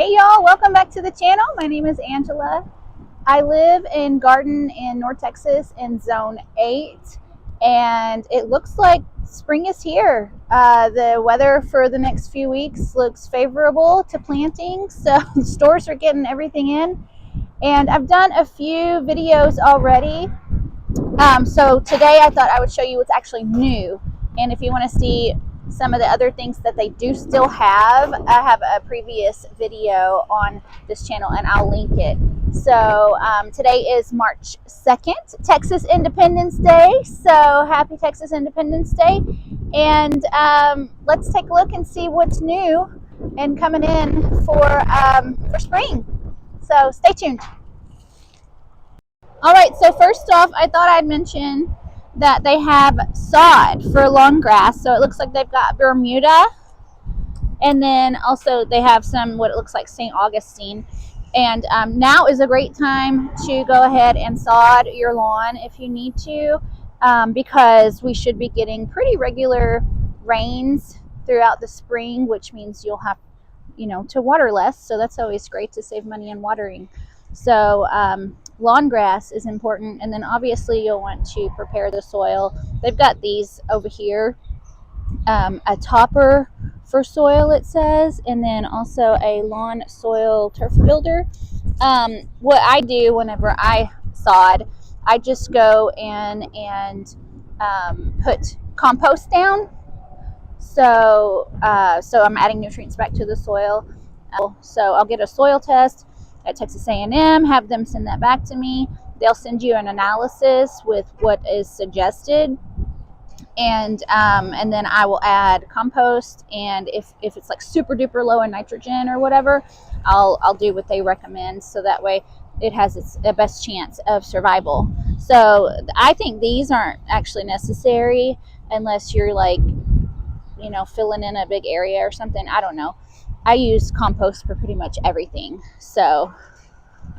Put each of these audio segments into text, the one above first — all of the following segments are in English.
Hey y'all, welcome back to the channel. My name is Angela. I live in Garden in North Texas in Zone 8, and it looks like spring is here. The weather for the next few weeks looks favorable to planting, so stores are getting everything in. And I've done a few videos already. So today I thought I would show you what's actually new. And if you want to see some of the other things that they do still have, I have a previous video on this channel and I'll link it. So today is March 2nd, Texas Independence Day. So happy Texas Independence Day. And let's take a look and see what's new and coming in for spring. So stay tuned. All right, so first off, I thought I'd mention that they have sod for lawn grass. So it looks like they've got Bermuda, and then also they have some what it looks like St. Augustine. And now is a great time to go ahead and sod your lawn if you need to, because we should be getting pretty regular rains throughout the spring, which means you'll have, to water less. So that's always great to save money on watering. So lawn grass is important, and then obviously you'll want to prepare the soil. They've got these over here, a topper for soil it says, and then also a lawn soil turf builder. What I do whenever I sod, I just go in and put compost down. So I'm adding nutrients back to the soil. So I'll get a soil test at Texas A&M, have them send that back to me. They'll send you an analysis with what is suggested, and then I will add compost, and if it's like super duper low in nitrogen or whatever, I'll do what they recommend, so that way it has its best chance of survival. So I think these aren't actually necessary unless you're like, filling in a big area or something. I don't know. I use compost for pretty much everything. So,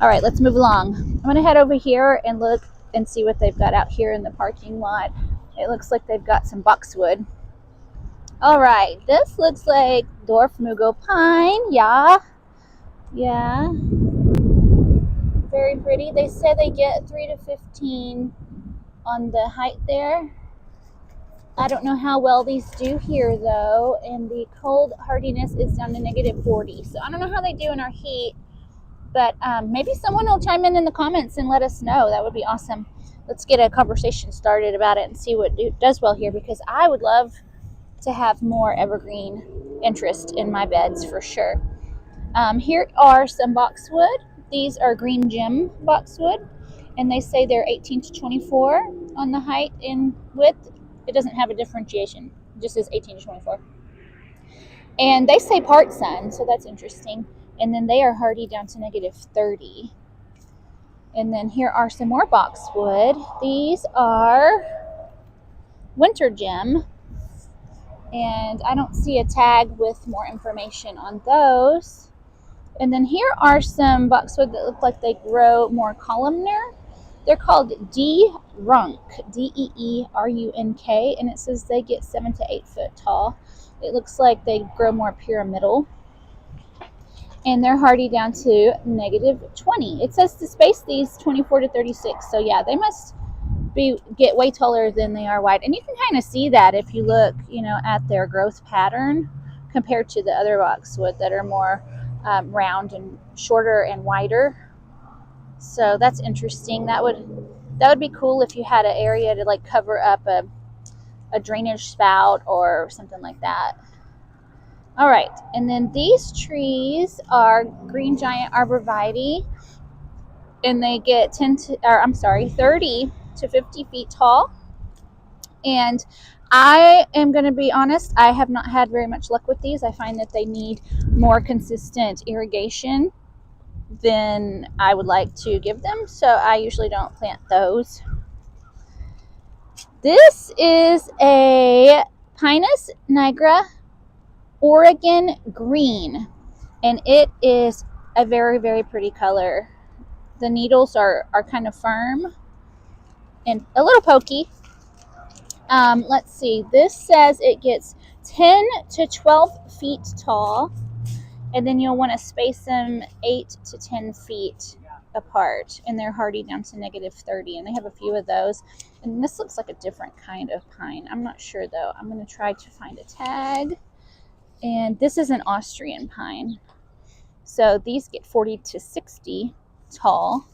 all right, let's move along. I'm going to head over here and look and see what they've got out here in the parking lot. It looks like they've got some boxwood. All right, this looks like dwarf mugo pine. Yeah. Very pretty. They say they get 3 to 15 on the height there. I don't know how well these do here though, and the cold hardiness is down to -40. So I don't know how they do in our heat, but maybe someone will chime in the comments and let us know. That would be awesome. Let's get a conversation started about it and see what does well here, because I would love to have more evergreen interest in my beds for sure. Here are some boxwood. These are green gem boxwood, and they say they're 18 to 24 on the height and width. It doesn't have a differentiation. It just says 18 to 24. And they say part sun, so that's interesting. And then they are hardy down to -30. And then here are some more boxwood. These are winter gem. And I don't see a tag with more information on those. And then here are some boxwood that look like they grow more columnar. They're called Dee Runk, Deerunk, and it says they get 7 to 8 foot tall. It looks like they grow more pyramidal, and they're hardy down to -20. It says to space these 24 to 36, so yeah, they must get way taller than they are wide. And you can kind of see that if you look, at their growth pattern compared to the other boxwood that are more round and shorter and wider. So that's interesting. That would be cool if you had an area to like cover up a drainage spout or something like that. All right, and then these trees are green Giant Arborvitae, and they get 30 to 50 feet tall. And I am going to be honest, I have not had very much luck with these. I find that they need more consistent irrigation than I would like to give them, so I usually don't plant those. This is a Pinus nigra Oregon green, and it is a very, very pretty color. The needles are kind of firm and a little pokey. Let's see, this says it gets 10 to 12 feet tall, And then you'll want to space them 8 to 10 feet apart, and they're hardy down to -30, and they have a few of those. And this looks like a different kind of pine. I'm not sure though. I'm going to try to find a tag. And this is an Austrian pine. So these get 40 to 60 tall,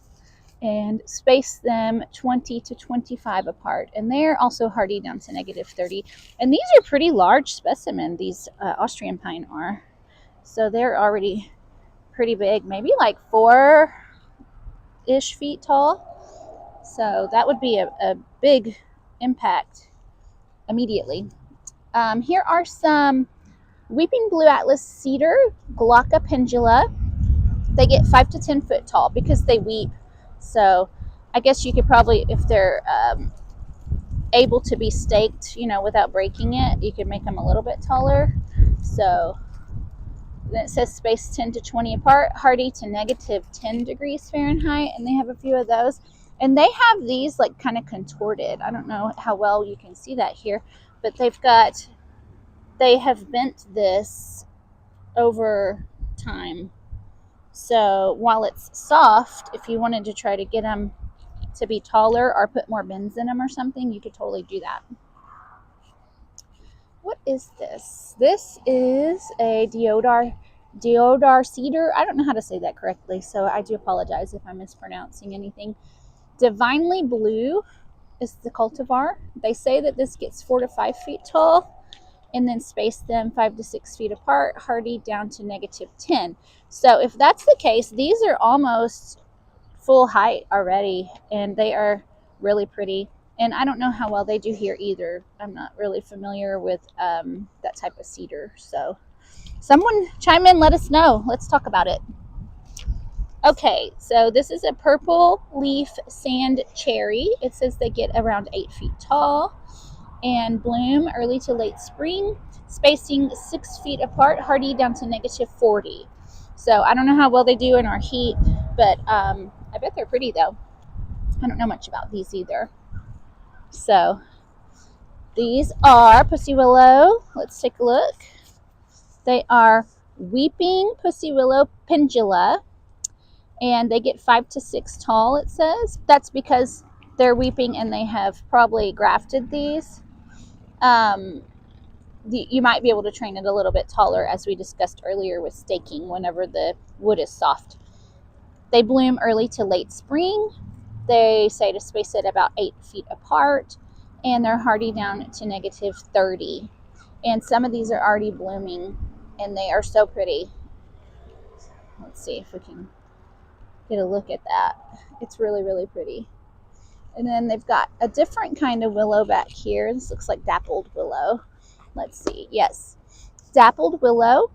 and space them 20 to 25 apart, and they're also hardy down to -30. And these are pretty large specimen, these Austrian pine are. So they're already pretty big, maybe like 4-ish feet tall. So that would be a big impact immediately. Here are some weeping Blue Atlas Cedar, Glauca pendula. They get 5 to 10 foot tall because they weep. So I guess you could probably, if they're able to be staked, you know, without breaking it, you could make them a little bit taller. So then it says space 10 to 20 apart, hardy to -10 degrees Fahrenheit, and they have a few of those. And they have these like kind of contorted. I don't know how well you can see that here, but they have bent this over time. So while it's soft, if you wanted to try to get them to be taller or put more bends in them or something, you could totally do that. What is this? This is a Deodar Cedar. I don't know how to say that correctly, so I do apologize if I'm mispronouncing anything. Divinely Blue is the cultivar. They say that this gets 4 to 5 feet tall, and then space them 5 to 6 feet apart, hardy down to -10. So if that's the case, these are almost full height already, and they are really pretty. And I don't know how well they do here either. I'm not really familiar with that type of cedar. So someone chime in, let us know. Let's talk about it. Okay, so this is a purple leaf sand cherry. It says they get around 8 feet tall and bloom early to late spring, spacing 6 feet apart, hardy down to -40. So I don't know how well they do in our heat, but I bet they're pretty though. I don't know much about these either. So these are pussy willow. Let's take a look. They are weeping pussy willow pendula, and they get 5 to 6 tall, it says. That's because they're weeping and they have probably grafted these. You might be able to train it a little bit taller, as we discussed earlier with staking whenever the wood is soft. They bloom early to late spring. They say to space it about 8 feet apart, and they're hardy down to -30. And some of these are already blooming, and they are so pretty. Let's see if we can get a look at that. It's really, really pretty. And then they've got a different kind of willow back here. This looks like dappled willow. Let's see. Yes. Dappled willow.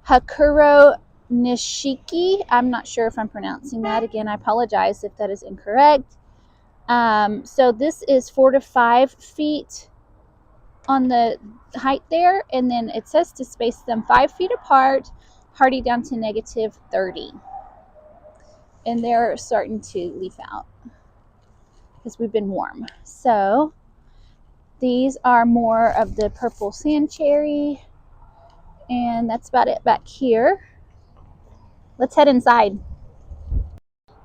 Hakuro Nishiki. I'm not sure if I'm pronouncing that. Again, I apologize if that is incorrect. So this is 4 to 5 feet on the height there. And then it says to space them 5 feet apart, hardy down to -30. And they're starting to leaf out because we've been warm. So these are more of the purple sand cherry, and that's about it back here. Let's head inside.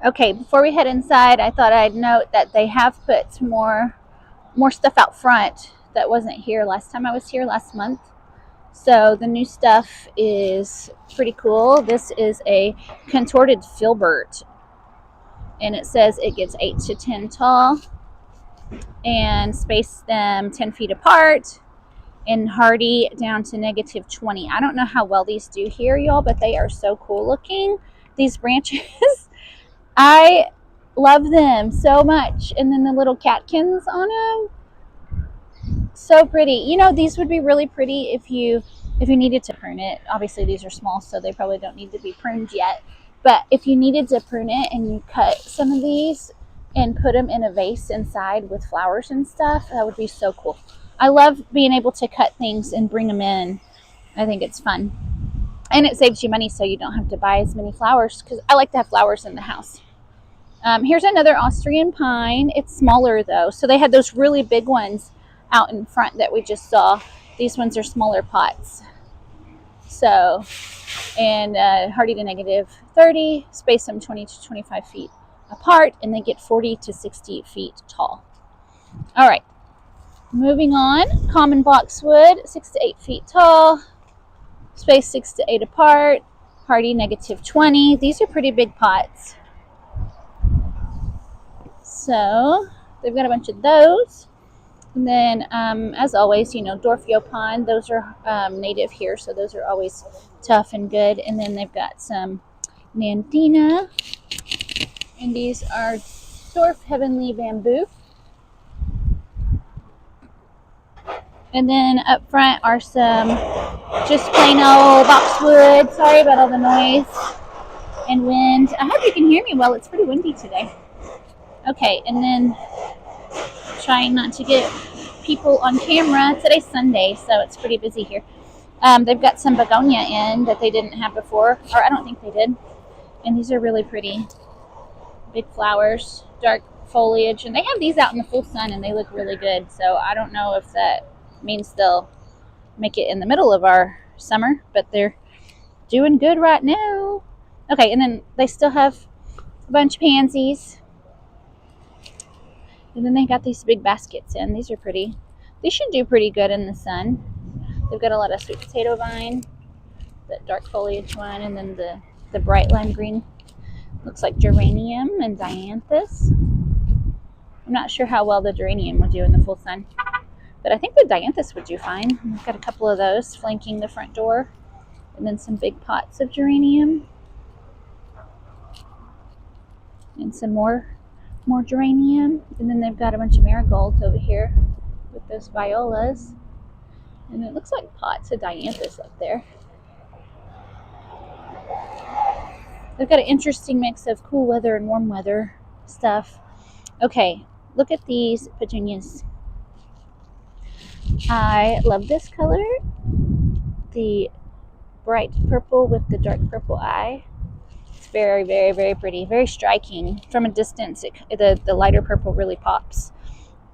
Okay, before we head inside, I thought I'd note that they have put more stuff out front that wasn't here last time I was here last month. So the new stuff is pretty cool. This is a Contorted Filbert, and it says it gets 8 to 10 tall and space them 10 feet apart and hardy down to -20. I don't know how well these do here, y'all, but they are so cool looking. These branches, I love them so much. And then the little catkins on them, so pretty. You know, these would be really pretty if you needed to prune it. Obviously these are small, so they probably don't need to be pruned yet. But if you needed to prune it and you cut some of these and put them in a vase inside with flowers and stuff, that would be so cool. I love being able to cut things and bring them in. I think it's fun. And it saves you money, so you don't have to buy as many flowers, because I like to have flowers in the house. Here's another Austrian pine. It's smaller though. So they had those really big ones out in front that we just saw. These ones are smaller pots. So, and hardy to negative 30, space them 20 to 25 feet apart, and they get 40 to 60 feet tall. All right, moving on. Common boxwood, 6 to 8 feet tall, space 6 to 8 apart, hardy negative 20. These are pretty big pots. So they've got a bunch of those. And then, as always, you know, Dwarf Yaupon, those are native here, so those are always tough and good. And then they've got some nandina, and these are Dwarf Heavenly Bamboo. And then up front are some just plain old boxwood. Sorry about all the noise and wind. I hope you can hear me well. It's pretty windy today. Okay, and then trying not to get people on camera. Today's Sunday, so it's pretty busy here. They've got some begonia in that they didn't have before, or I don't think they did. And these are really pretty. Big flowers, dark foliage, and they have these out in the full sun and they look really good. So I don't know if that means they'll make it in the middle of our summer, but they're doing good right now. Okay, and then they still have a bunch of pansies. And then they got these big baskets in. These are pretty. These should do pretty good in the sun. They've got a lot of sweet potato vine, that dark foliage one, and then the bright lime green looks like geranium and dianthus. I'm not sure how well the geranium would do in the full sun, but I think the dianthus would do fine. We've got a couple of those flanking the front door, and then some big pots of geranium, and some more geranium. And then they've got a bunch of marigolds over here with those violas, and it looks like pots of dianthus up there. They've got an interesting mix of cool weather and warm weather stuff. Okay, look at these petunias. I love this color, the bright purple with the dark purple eye. It's very, very, very pretty, very striking. From a distance, the lighter purple really pops.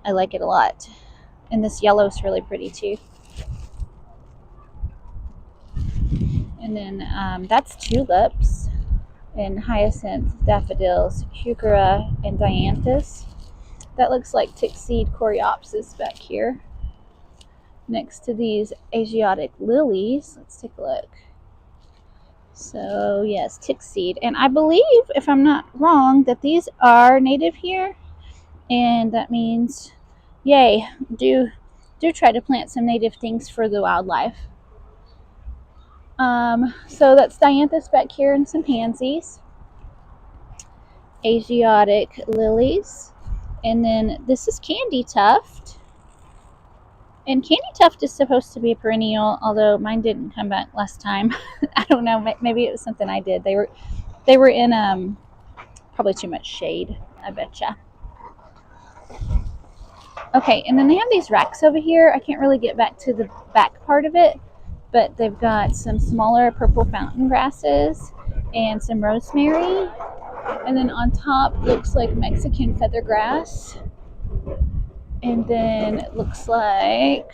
I like it a lot. And this yellow is really pretty too. And then that's tulips and hyacinth, daffodils, heuchera, and dianthus. That looks like tick seed coreopsis back here. Next to these Asiatic lilies. Let's take a look. So yes, tick seed. And I believe, if I'm not wrong, that these are native here. And that means, yay, do try to plant some native things for the wildlife. So that's dianthus back here and some pansies. Asiatic lilies. And then this is candy tuft. And candy tuft is supposed to be a perennial, although mine didn't come back last time. I don't know, maybe it was something I did. They were in probably too much shade, I betcha. Okay, and then they have these racks over here. I can't really get back to the back part of it, but they've got some smaller purple fountain grasses and some rosemary. And then on top looks like Mexican feathergrass. And then it looks like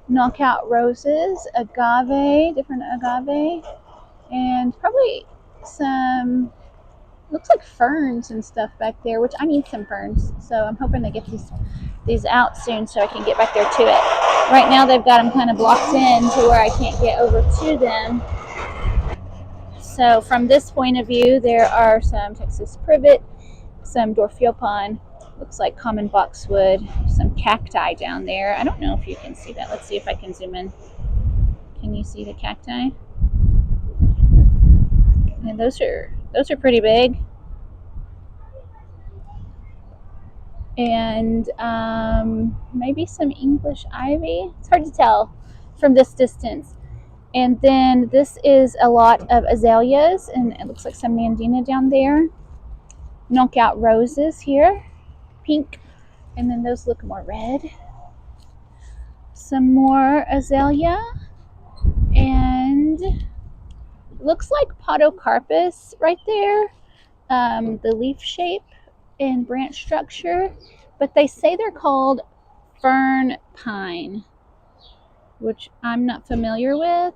knockout roses, agave, different agave, and probably some, looks like ferns and stuff back there, which I need some ferns. So I'm hoping they get these out soon so I can get back there to it. Right now they've got them kind of blocked in to where I can't get over to them. So from this point of view, there are some Texas privet, some Dwarf Yaupon, looks like common boxwood, some cacti down there. I don't know if you can see that. Let's see if I can zoom in. Can you see the cacti? And those are pretty big. And maybe some English ivy. It's hard to tell from this distance. And then this is a lot of azaleas, and it looks like some nandina down there. Knockout roses here, pink, and then those look more red. Some more azalea, and looks like podocarpus right there. The leaf shape and branch structure, but they say they're called fern pine, which I'm not familiar with.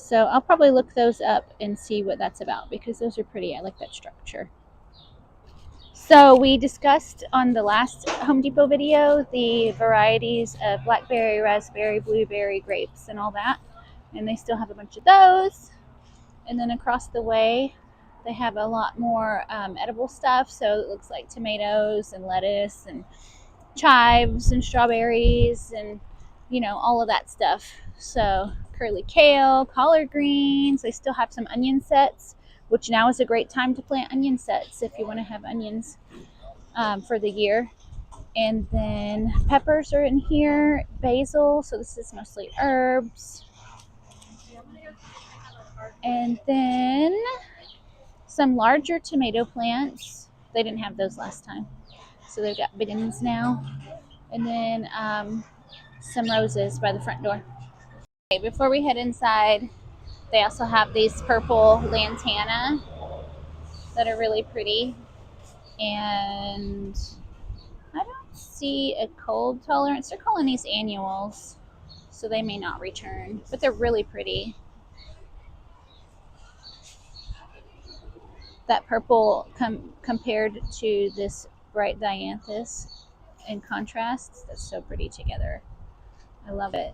So I'll probably look those up and see what that's about because those are pretty. I like that structure. So we discussed on the last Home Depot video the varieties of blackberry, raspberry, blueberry, grapes, and all that. And they still have a bunch of those. And then across the way, they have a lot more edible stuff. So it looks like tomatoes and lettuce and chives and strawberries and, you know, all of that stuff. So curly kale, collard greens. They still have some onion sets, which now is a great time to plant onion sets if you want to have onions for the year. And then peppers are in here, basil. So this is mostly herbs. And then some larger tomato plants. They didn't have those last time. So they've got big ones now. And then some roses by the front door. Okay, before we head inside, they also have these purple lantana that are really pretty. And I don't see a cold tolerance. They're calling these annuals, so they may not return, but they're really pretty. That purple compared to this bright dianthus in contrast, that's so pretty together. I love it.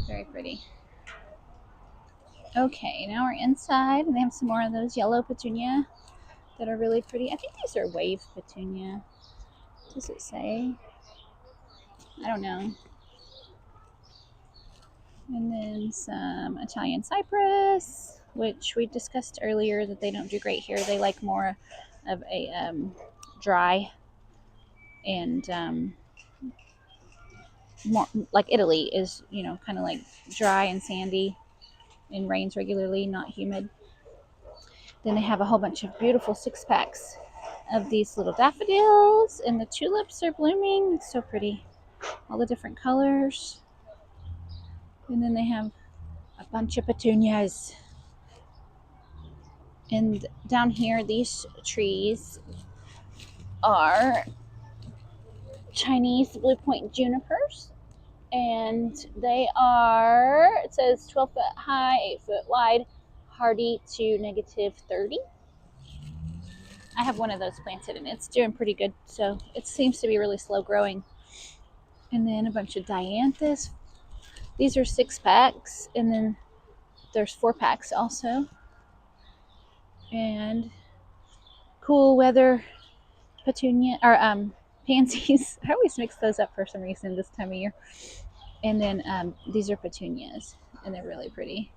Very pretty. Okay, now we're inside, and they have some more of those yellow petunia that are really pretty. I think these are wave petunia. Does it say? I don't know. And then some Italian cypress, which we discussed earlier that they don't do great here. They like more of a dry and more like Italy is, you know, kind of like dry and sandy and rains regularly, not humid. Then they have a whole bunch of beautiful 6-packs of these little daffodils, and the tulips are blooming. It's so pretty. All the different colors. And then they have a bunch of petunias. And down here, these trees are Chinese blue point junipers. And they are, it says 12 foot high, 8 foot wide, hardy to -30. I have one of those planted and it's doing pretty good. So it seems to be really slow growing. And then a bunch of dianthus. These are 6-packs, and then there's 4-packs also. And cool weather petunia or pansies. I always mix those up for some reason this time of year. And then these are petunias, and they're really pretty.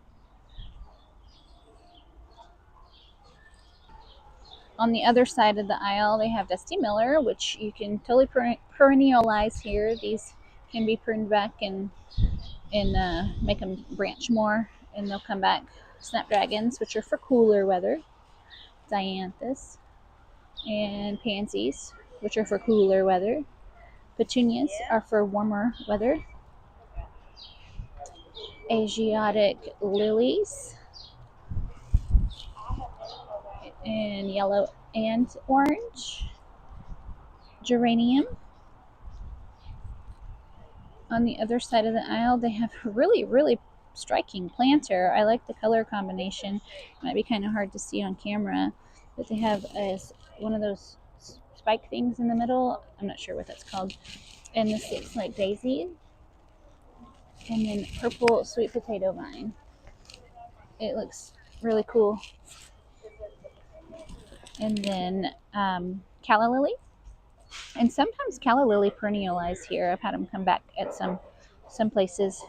On the other side of the aisle, they have Dusty Miller, which you can totally perennialize here. These can be pruned back and make them branch more, and they'll come back. Snapdragons, which are for cooler weather. Dianthus. And pansies, which are for cooler weather. Petunias are for warmer weather. Asiatic lilies in yellow and orange. Geranium. On the other side of the aisle, they have a really striking planter. I like the color combination. It might be kind of hard to see on camera, but they have one of those spike things in the middle. I'm not sure what that's called. And this looks like daisy. And then purple sweet potato vine. It looks really cool. And then calla lily. And sometimes calla lily perennialize here. I've had them come back at some places.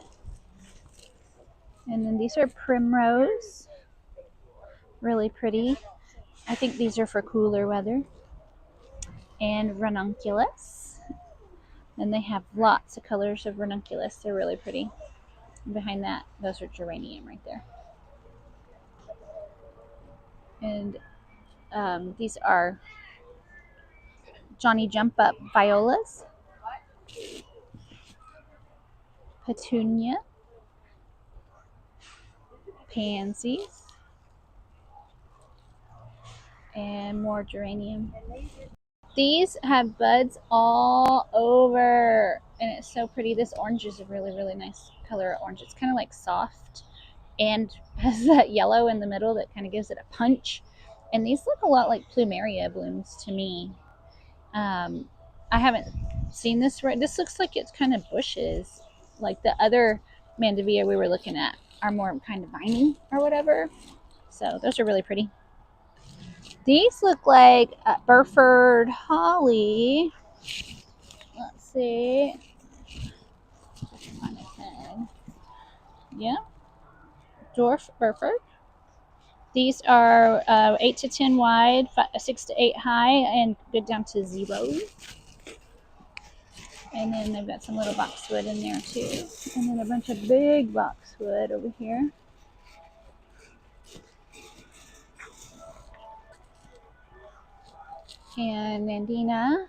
And then these are primrose. Really pretty. I think these are for cooler weather. And ranunculus. And they have lots of colors of ranunculus. They're really pretty. And behind that, those are geranium right there. And these are Johnny Jump Up violas. Petunia. Pansies. And more geranium. These have buds all over, and it's so pretty. This orange is a really nice color orange. It's kind of like soft and has that yellow in the middle that kind of gives it a punch. And these look a lot like plumeria blooms to me. I haven't seen this right. This looks like it's kind of bushes, like the other mandevilla we were looking at are more kind of viney or whatever. So those are really pretty. These look like Burford holly. Let's see. Yeah, Dwarf Burford. These are 8 to 10 wide, 6 to 8 high, and good down to 0. And then they've got some little boxwood in there too. And then a bunch of big boxwood over here. And nandina,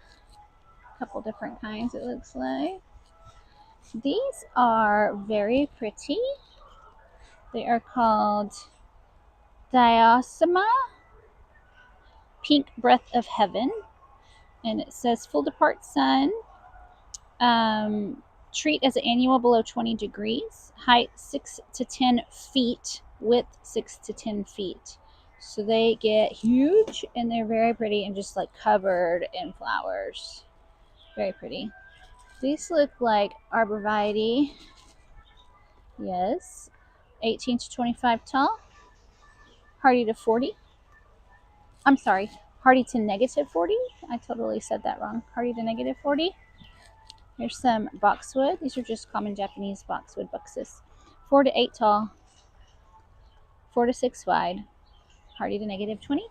a couple different kinds it looks like. These are very pretty. They are called Diosma, Pink Breath of Heaven. And it says full depart sun. Treat as an annual below 20 degrees. Height 6 to 10 feet. Width 6 to 10 feet. So they get huge and they're very pretty and just like covered in flowers. Very pretty. These look like Arborvitae. Yes. 18 to 25 tall. Hardy to 40. I'm sorry. Hardy to negative 40. I totally said that wrong. Hardy to negative 40. Here's some boxwood. These are just common Japanese boxwood buxus. 4 to 8 tall. 4 to 6 wide. Hardy to negative 20.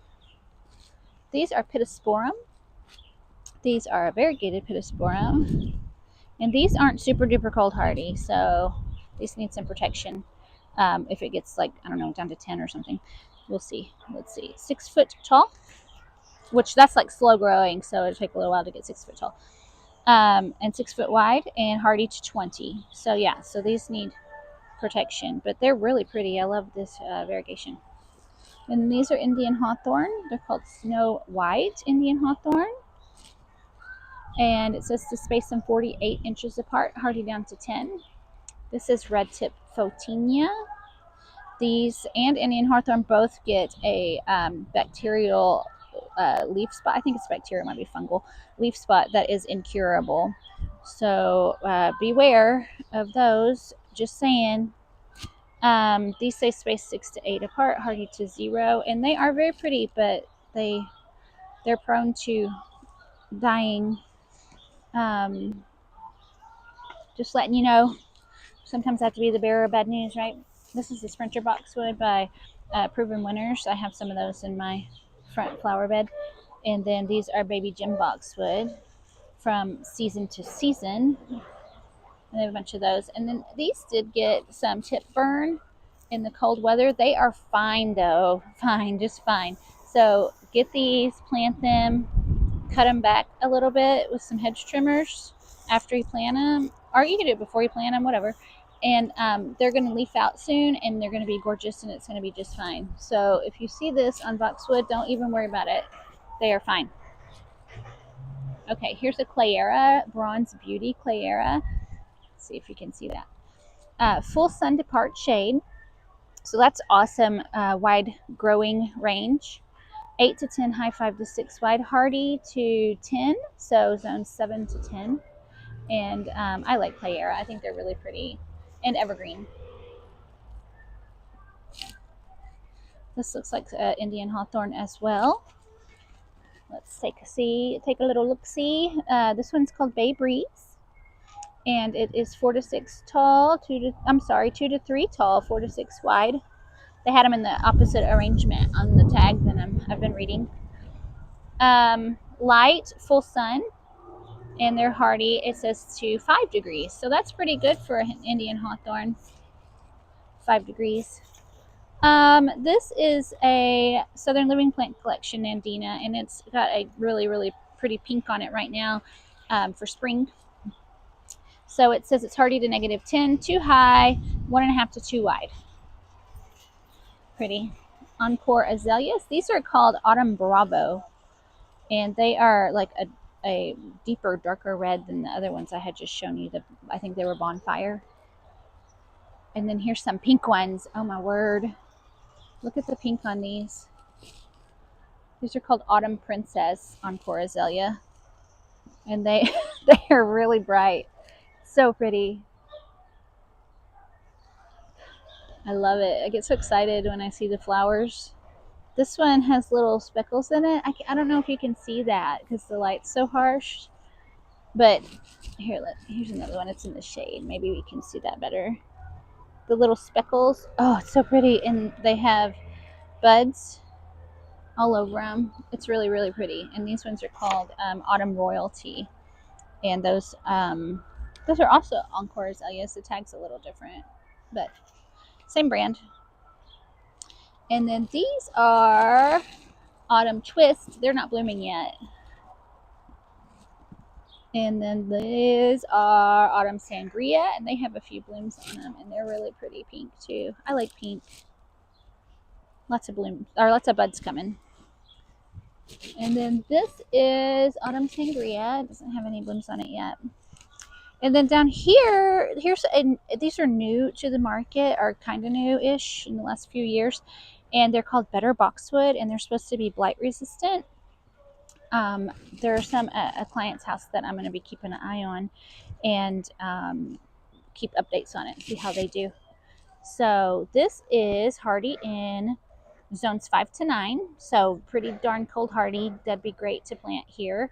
These are pittosporum. These are variegated pittosporum. And these aren't super duper cold hardy, so these need some protection. If it gets like, I don't know, down to 10 or something. We'll see. Let's see. 6 foot tall, which that's like slow growing, so it'll take a little while to get 6 foot tall. And 6 foot wide and hardy to 20. So yeah, so these need protection, but they're really pretty. I love this variegation. And these are Indian hawthorn. They're called Snow White Indian hawthorn. And it says to space them 48 inches apart, hardy down to 10. This is red tip photinia. These and Indian hawthorn both get a bacterial leaf spot. I think it's bacterial, might be fungal leaf spot that is incurable. So beware of those. Just saying. These say space 6 to 8 apart, hardy to 0, and they are very pretty, but they're prone to dying. Just letting you know. Sometimes I have to be the bearer of bad news, right? This is the Sprinter boxwood by Proven Winners. I have some of those in my front flower bed. And then these are baby Jim boxwood from Season to Season. And they have a bunch of those. And then these did get some tip burn in the cold weather. They are fine though. Fine, just fine. So get these, plant them, cut them back a little bit with some hedge trimmers after you plant them. Or you can do it before you plant them, whatever. And they're going to leaf out soon, and they're going to be gorgeous, and it's going to be just fine. So if you see this on boxwood, don't even worry about it. They are fine. Okay, here's a Clayera, Bronze Beauty Clayera. Let's see if you can see that. Full sun to part shade. So that's awesome. Wide growing range. 8 to 10 high, 5 to 6 wide. Hardy to 10, so zone 7 to 10. And I like Clayera. I think they're really pretty. And evergreen. This looks like Indian hawthorn as well. Let's take a little look-see. This one's called Bay Breeze. And it is 4 to 6 tall, 2 to 3 tall, 4 to 6 wide. They had them in the opposite arrangement on the tag that I've been reading. Light, full sun, and they're hardy. It says to 5 degrees. So that's pretty good for an Indian hawthorn. 5 degrees. This is a Southern Living Plant Collection nandina, and it's got a really, really pretty pink on it right now for spring. So it says it's hardy to negative 10, too high, 1.5 to 2 wide. Pretty. Encore azaleas. These are called Autumn Bravo, and they are like a deeper, darker red than the other ones I had just shown you. I think they were Bonfire. And then here's some pink ones. Oh my word. Look at the pink on these. These are called Autumn Princess Encore Azalea. And they are really bright. So pretty. I love it. I get so excited when I see the flowers. This one has little speckles in it. I don't know if you can see that because the light's so harsh. But here's another one. It's in the shade. Maybe we can see that better. The little speckles. Oh, it's so pretty. And they have buds all over them. It's really, really pretty. And these ones are called Autumn Royalty. And those are also Encore Azaleas. The tag's a little different, but same brand. And then these are Autumn Twist. They're not blooming yet. And then these are Autumn Sangria, and they have a few blooms on them, and they're really pretty pink too. I like pink. Lots of blooms, or lots of buds coming. And then this is Autumn Sangria. It doesn't have any blooms on it yet. And then down here, these are new to the market, or kind of new-ish in the last few years. And they're called Better Boxwood, and they're supposed to be blight resistant. There are some at a client's house that I'm going to be keeping an eye on and keep updates on it, see how they do. So this is hardy in zones 5 to 9, so pretty darn cold hardy. That'd be great to plant here.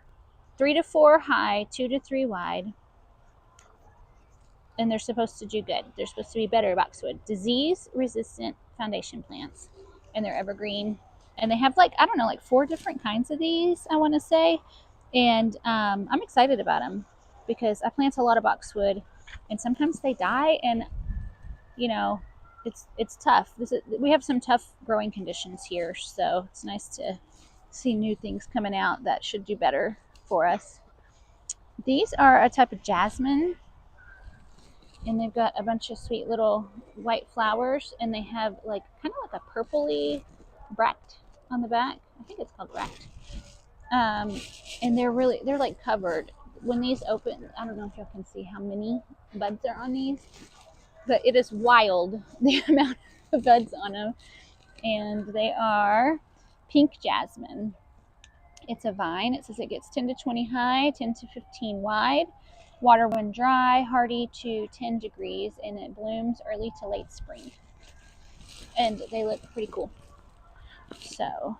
3 to 4 high, 2 to 3 wide. And they're supposed to do good. They're supposed to be better boxwood. Disease resistant foundation plants. And they're evergreen. And they have like 4 different kinds of these, I want to say. And I'm excited about them because I plant a lot of boxwood and sometimes they die, and you know, it's tough. We have some tough growing conditions here, so it's nice to see new things coming out that should do better for us. These are a type of jasmine, and they've got a bunch of sweet little white flowers, and they have like kind of like a purpley bract on the back. I think it's called bract. And they're like covered. When these open, I don't know if y'all can see how many buds are on these, but it is wild the amount of buds on them. And they are pink jasmine. It's a vine. It says it gets 10 to 20 high, 10 to 15 wide, water when dry, hardy to 10 degrees, and it blooms early to late spring. And they look pretty cool. So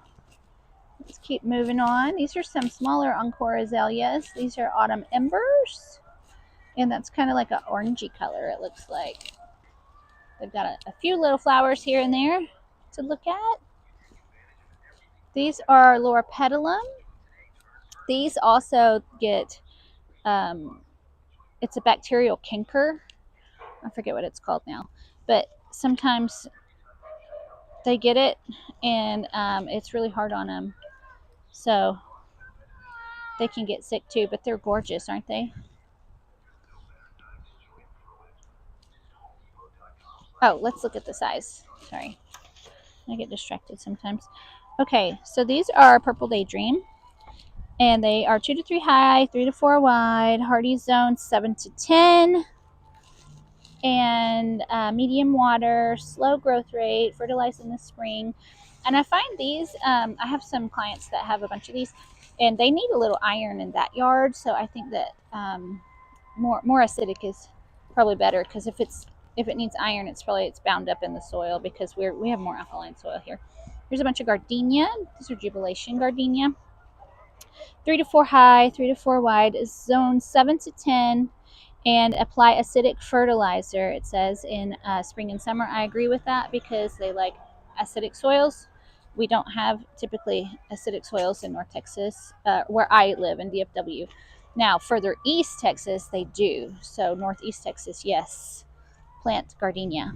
let's keep moving on. These are some smaller Encore azaleas. These are Autumn Embers, and that's kind of like an orangey color, it looks like. They've got a few little flowers here and there to look at. These are Loropetalum. These also get, it's a bacterial canker. I forget what it's called now, but sometimes they get it, and it's really hard on them. So they can get sick too, but they're gorgeous, aren't they? Oh, let's look at the size. Sorry, I get distracted sometimes. Okay, so these are Purple Daydream, and they are 2 to 3 high, 3 to 4 wide, hardy zone 7 to 10, and medium water, slow growth rate, fertilized in the spring. And I find these, I have some clients that have a bunch of these, and they need a little iron in that yard. So I think that more acidic is probably better, because if it needs iron, it's bound up in the soil, because we have more alkaline soil here. Here's a bunch of gardenia. These are Jubilation gardenia. 3 to 4 high, 3 to 4 wide, is zone 7 to 10, and apply acidic fertilizer, it says, in spring and summer. I agree with that, because they like acidic soils. We don't have typically acidic soils in North Texas, where I live in DFW. Now, further east Texas, they do. So northeast Texas, yes, plant gardenia.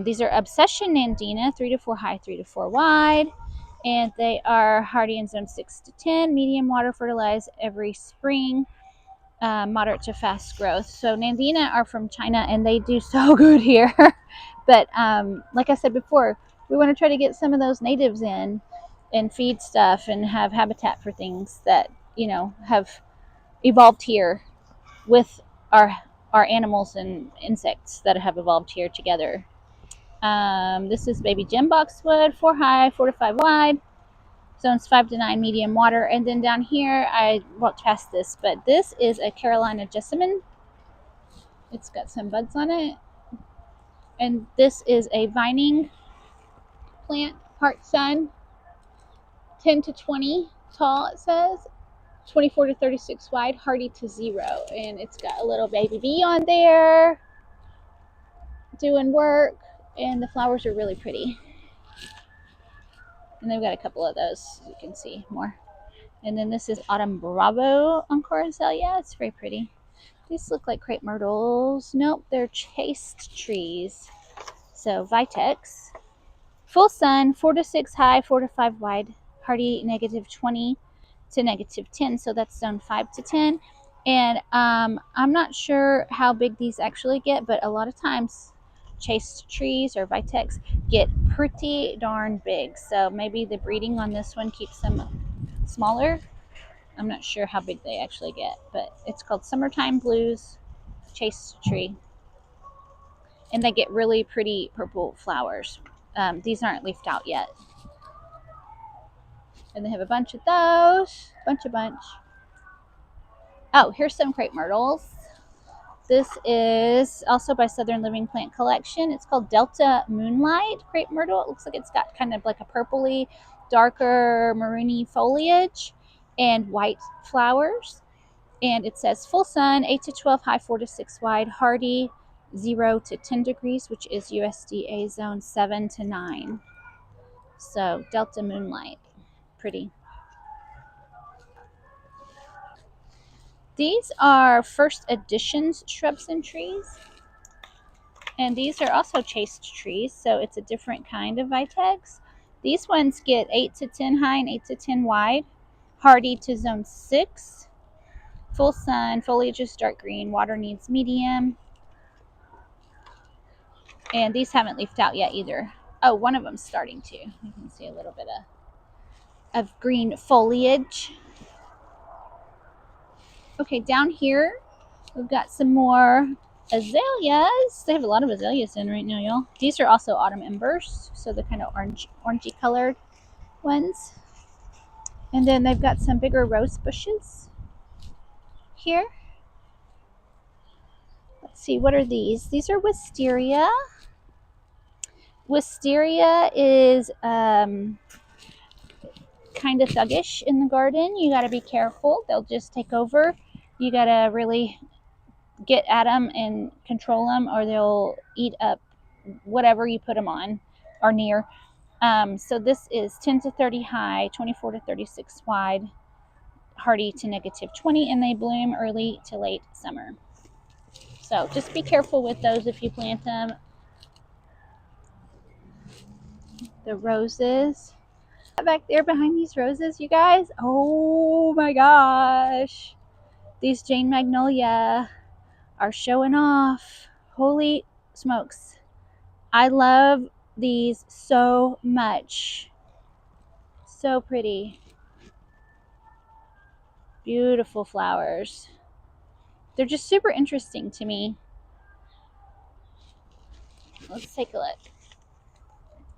These are Obsession Nandina, 3 to 4 high, 3 to 4 wide. And they are hardy in zone 6 to 10, medium water, fertilized every spring, moderate to fast growth. So Nandina are from China, and they do so good here. But like I said before, we want to try to get some of those natives in and feed stuff and have habitat for things that, have evolved here with our are animals and insects that have evolved here together. This is baby gem boxwood, 4 high, 4 to 5 wide, zones 5 to 9 medium water. And then down here, I walked past this, but this is a Carolina jessamine. It's got some buds on it. And this is a vining plant, part sun, 10 to 20 tall, it says, 24 to 36 wide, hardy to 0. And it's got a little baby bee on there doing work, and the flowers are really pretty. And they've got a couple of those, you can see more. And then this is Autumn Bravo Encore Azalea. It's very pretty. These look like crepe myrtles. Nope, they're chaste trees. So Vitex. Full sun, 4 to 6 high, 4 to 5 wide, hardy -20 to -10. So that's zone 5 to 10. And I'm not sure how big these actually get, but a lot of times chaste trees or Vitex get pretty darn big. So maybe the breeding on this one keeps them smaller. I'm not sure how big they actually get, but it's called Summertime Blues Chaste Tree. And they get really pretty purple flowers. These aren't leafed out yet. And they have a bunch of those. Bunch. Oh, here's some crepe myrtles. This is also by Southern Living Plant Collection. It's called Delta Moonlight Crepe Myrtle. It looks like it's got kind of like a purpley, darker maroony foliage and white flowers. And it says full sun, 8 to 12 high, 4 to 6 wide, hardy 0 to 10 degrees, which is USDA zone 7 to 9. So Delta Moonlight, pretty. These are first editions shrubs and trees. And these are also chaste trees, so it's a different kind of Vitex. These ones get 8 to 10 high and 8 to 10 wide, hardy to zone 6. Full sun, foliage is dark green, water needs medium. And these haven't leafed out yet either. Oh, one of them's starting to. You can see a little bit of green foliage. Okay, down here, we've got some more azaleas. They have a lot of azaleas in right now, y'all. These are also autumn embers, so they're kind of orangey colored ones. And then they've got some bigger rose bushes here. Let's see, what are these? These are wisteria. Wisteria is kind of thuggish in the garden. You got to be careful. They'll just take over. You got to really get at them and control them, or they'll eat up whatever you put them on or near. So this is 10 to 30 high, 24 to 36 wide, hardy to -20, and they bloom early to late summer. So just be careful with those if you plant them. The roses. Back there behind these roses, you guys. Oh my gosh. These Jane Magnolia are showing off. Holy smokes. I love these so much. So pretty. Beautiful flowers. They're just super interesting to me. Let's take a look.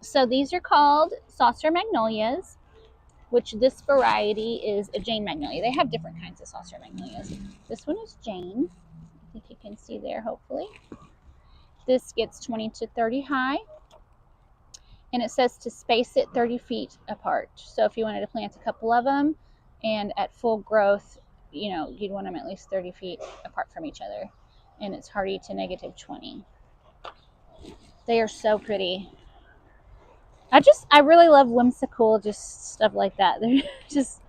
So these are called saucer magnolias, which this variety is a Jane magnolia. They have different kinds of saucer magnolias. This one is Jane. I think you can see there, hopefully. This gets 20 to 30 high. And it says to space it 30 feet apart. So if you wanted to plant a couple of them and at full growth, you know, you'd want them at least 30 feet apart from each other. And it's hardy to -20. They are so pretty. I really love whimsical, just stuff like that. They just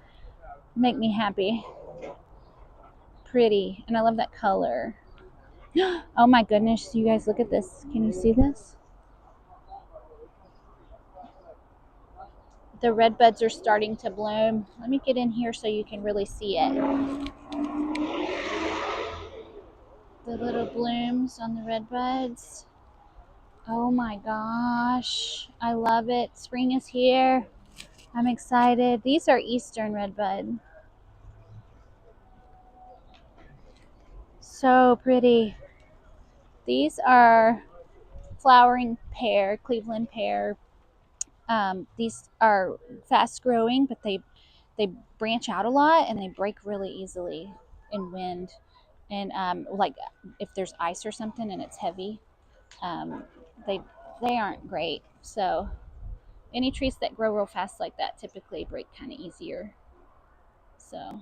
make me happy. Pretty. And I love that color. Oh my goodness, you guys, look at this. Can you see this? The red buds are starting to bloom. Let me get in here so you can really see it. The little blooms on the red buds. Oh my gosh, I love it. Spring is here. I'm excited. These are Eastern redbud. So pretty. These are flowering pear, Cleveland pear. These are fast growing, but they branch out a lot and they break really easily in wind. And like if there's ice or something and it's heavy, um, they they aren't great. So any trees that grow real fast like that typically break kind of easier. So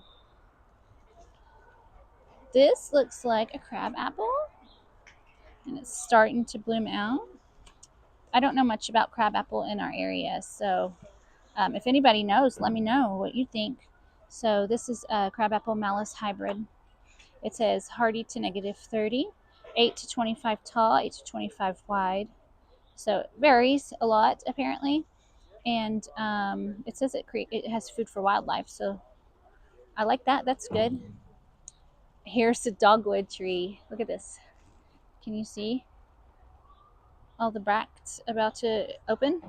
this looks like a crab apple, and it's starting to bloom out. I don't know much about crabapple in our area, so if anybody knows, let me know what you think. So this is a crabapple malice hybrid. It says hardy to -30, 8 to 25 tall, 8 to 25 wide. So it varies a lot apparently, and it says it has food for wildlife. So I like that. That's good. Here's the dogwood tree. Look at this. Can you see all the bracts about to open?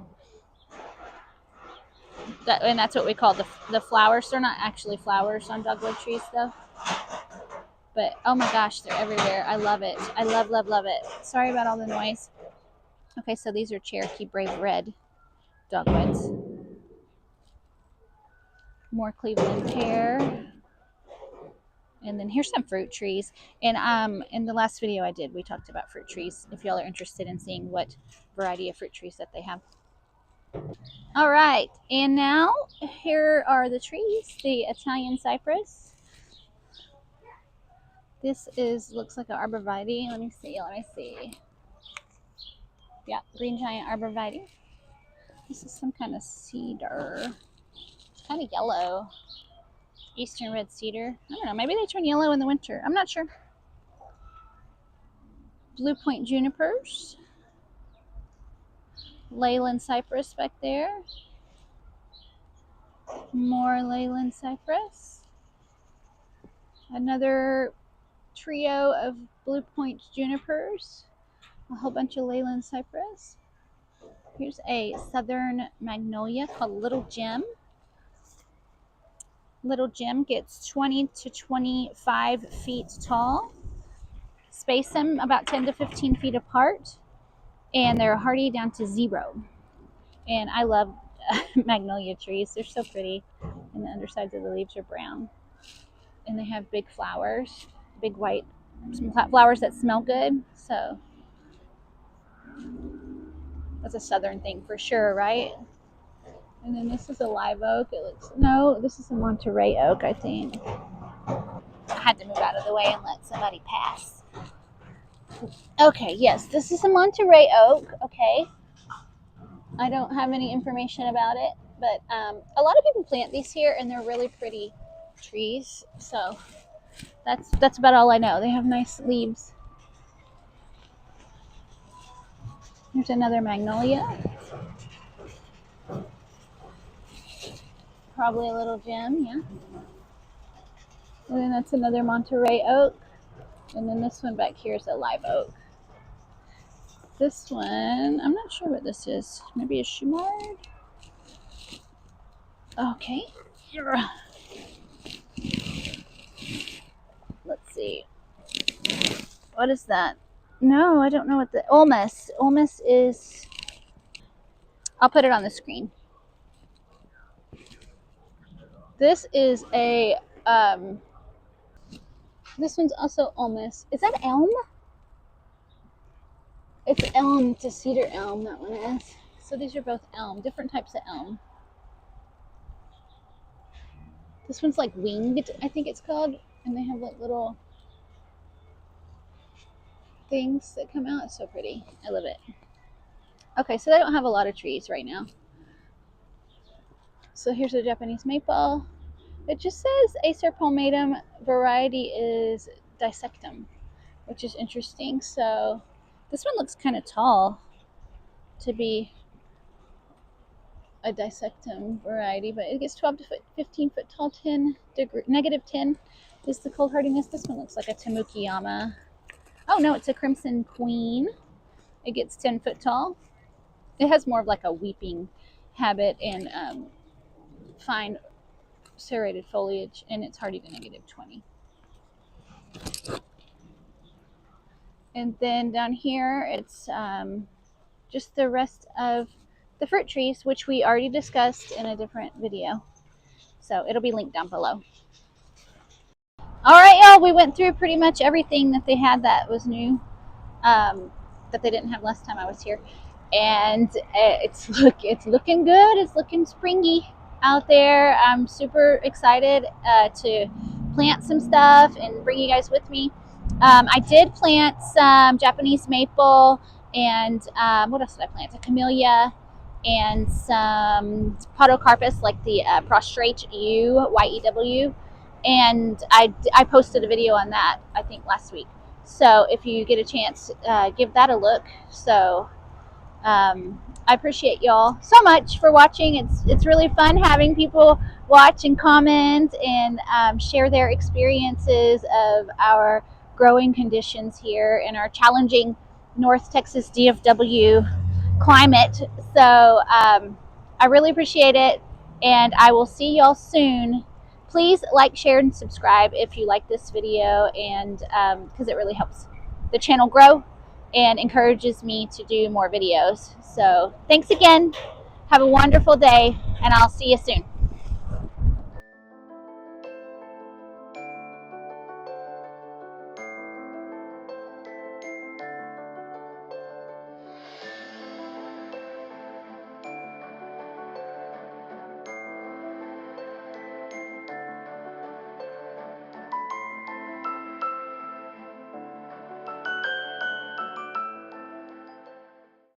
And that's what we call the flowers. They're not actually flowers on dogwood trees though. But oh my gosh, they're everywhere. I love it. I love, love, love it. Sorry about all the noise. Okay, so these are Cherokee Brave Red dogwoods. More Cleveland pear. And then here's some fruit trees. And in the last video I did, we talked about fruit trees. If y'all are interested in seeing what variety of fruit trees that they have. All right, and now here are the trees. The Italian cypress. This looks like an arborvitae. Let me see. Yeah, green giant arborvitae. This is some kind of cedar. It's kind of yellow. Eastern red cedar. I don't know. Maybe they turn yellow in the winter. I'm not sure. Blue point junipers. Leyland cypress back there. More Leyland cypress. Another trio of blue point junipers. A whole bunch of Leyland cypress. Here's a southern magnolia called Little Gem. Little Gem gets 20 to 25 feet tall. Space them about 10 to 15 feet apart, and they're hardy down to 0. And I love magnolia trees. They're so pretty, and the undersides of the leaves are brown. And they have big flowers, big white flowers that smell good. So that's a southern thing for sure, right? And then this is a live oak. This is a Monterey oak, I think. I had to move out of the way and let somebody pass. Okay, yes, this is a Monterey oak. Okay, I don't have any information about it, but a lot of people plant these here, and they're really pretty trees. So that's about all I know. They have nice leaves. Here's another magnolia. Probably a Little Gem, yeah. And then that's another Monterey oak. And then this one back here is a live oak. This one, I'm not sure what this is. Maybe a Shumard? Okay. Let's see. What is that? No, I don't know what the ulmus. Ulmus is. I'll put it on the screen. This is a. This one's also ulmus. Is that elm? It's elm to cedar elm. That one is. So these are both elm. Different types of elm. This one's like winged, I think it's called, and they have like little things that come out. It's so pretty. I love it. Okay, so they don't have a lot of trees right now. So here's a Japanese maple. It just says Acer palmatum variety is dissectum, which is interesting. So this one looks kind of tall to be a dissectum variety, but it gets 12 to 15 foot tall. 10 degree, -10 is the cold hardiness. This one looks like a Tamukiyama. Oh no, it's a Crimson Queen. It gets 10 foot tall. It has more of like a weeping habit and fine serrated foliage, and it's hardy to -20. And then down here, it's just the rest of the fruit trees, which we already discussed in a different video. So it'll be linked down below. All right, y'all, we went through pretty much everything that they had that was new, that they didn't have last time I was here. And it's looking good. It's looking springy out there. I'm super excited to plant some stuff and bring you guys with me. I did plant some Japanese maple and what else did I plant? A camellia and some podocarpus, like the prostrate yew, Y-E-W. And I posted a video on that, I think, last week. So if you get a chance, give that a look. So I appreciate y'all so much for watching. It's really fun having people watch and comment and share their experiences of our growing conditions here in our challenging North Texas DFW climate. So I really appreciate it, and I will see y'all soon. Please like, share, and subscribe if you like this video, and because it really helps the channel grow and encourages me to do more videos. So thanks again. Have a wonderful day, and I'll see you soon.